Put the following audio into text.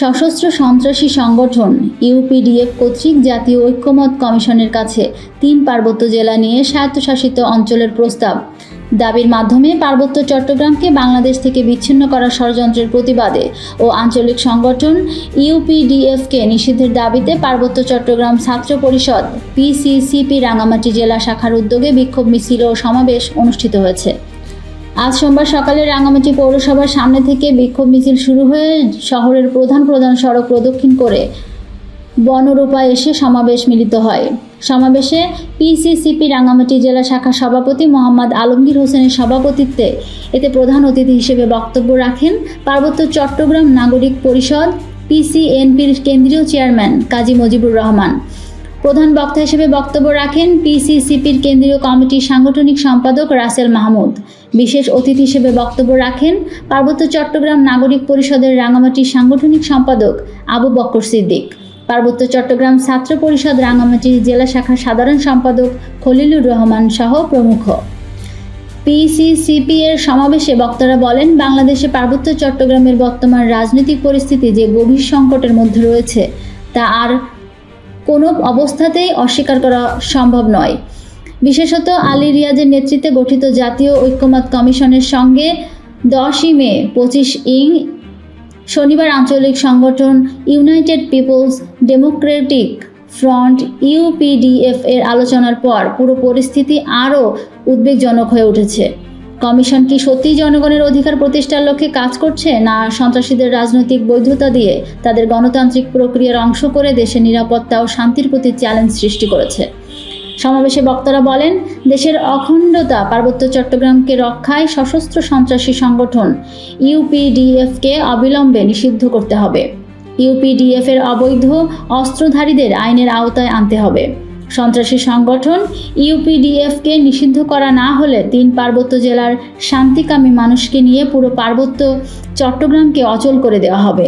সশস্ত্র সন্ত্রাসী সংগঠন ইউপিডিএফ কর্তৃক জাতীয় ঐক্যমত্য কমিশনের কাছে 3 পার্বত্য জেলা নিয়ে স্বায়ত্তশাসিত অঞ্চলের প্রস্তাব দাবির মাধ্যমে পার্বত্য চট্টগ্রামকে বাংলাদেশ থেকে বিচ্ছিন্ন করার ষড়যন্ত্রের প্রতিবাদে ও আঞ্চলিক সংগঠন ইউপিডিএফকে নিষিদ্ধের দাবিতে পার্বত্য চট্টগ্রাম ছাত্র পরিষদ পিসিসিপি রাঙ্গামাটি জেলা শাখার উদ্যোগে বিক্ষোভ মিছিল ও সমাবেশ অনুষ্ঠিত হয়েছে। আজ সোমবার সকালে রাঙ্গামাটি পৌরসভার সামনে থেকে বিক্ষোভ মিছিল শুরু হয়ে শহরের প্রধান সড়ক প্রদক্ষিণ করে বনরূপা এসে সমাবেশ মিলিত হয়। সমাবেশে পিসিসিপি রাঙ্গামাটি জেলা শাখা সভাপতি মোহাম্মদ আলমগীর হোসেনের সভাপতিত্বে এতে প্রধান অতিথি হিসেবে বক্তব্য রাখেন পার্বত্য চট্টগ্রাম নাগরিক পরিষদ পিসিএনপির কেন্দ্রীয় চেয়ারম্যান কাজী মজিবুর রহমান। প্রধান বক্তা হিসেবে বক্তব্য রাখেন পিসিসিপির কেন্দ্রীয় কমিটির সাংগঠনিক সম্পাদক রাসেল মাহমুদ। বিশেষ অতিথি হিসেবে বক্তব্য রাখেন পার্বত্য চট্টগ্রাম নাগরিক পরিষদের রাঙ্গামাটির সাংগঠনিক সম্পাদক আবু বকর সিদ্দিক, পার্বত্য চট্টগ্রাম ছাত্র পরিষদ রাঙ্গামাটি জেলা শাখার সাধারণ সম্পাদক খলিলুর রহমান সহ প্রমুখ। পিসিসিপি এর সমাবেশে বক্তারা বলেন, বাংলাদেশে পার্বত্য চট্টগ্রামের বর্তমান রাজনৈতিক পরিস্থিতি যে গভীর সংকটের মধ্যে রয়েছে তা আর কোনো অবস্থাতেই অস্বীকার করা সম্ভব নয়। বিশেষত আলী রিয়াজের নেতৃত্বে গঠিত জাতীয় ঐক্যমত্য কমিশনের সঙ্গে 10 মে 25 শনিবার আঞ্চলিক সংগঠন ইউনাইটেড পিপলস ডেমোক্রেটিক ফ্রন্ট ইউপিডিএফ এর আলোচনার পর পুরো পরিস্থিতি আরও উদ্বেগজনক হয়ে উঠেছে। কমিশন কি সত্যিই জনগণের অধিকার প্রতিষ্ঠার লক্ষ্যে কাজ করছে, না সন্ত্রাসীদের রাজনৈতিক বৈধতা দিয়ে তাদের গণতান্ত্রিক প্রক্রিয়ার অংশ করে দেশের নিরাপত্তা ও শান্তির প্রতি চ্যালেঞ্জ সৃষ্টি করেছে? সমাবেশে বক্তারা বলেন, দেশের অখণ্ডতা পার্বত্য চট্টগ্রামকে রক্ষায় সশস্ত্র সন্ত্রাসী সংগঠন ইউপিডিএফকে অবিলম্বে নিষিদ্ধ করতে হবে। ইউপিডিএফ এর অবৈধ অস্ত্রধারীদের আইনের আওতায় আনতে হবে। সন্ত্রাসী সংগঠন ইউপিডিএফকে নিষিদ্ধ করা না হলে 3 পার্বত্য জেলার শান্তিকামী মানুষকে নিয়ে পুরো পার্বত্য চট্টগ্রামকে অচল করে দেওয়া হবে।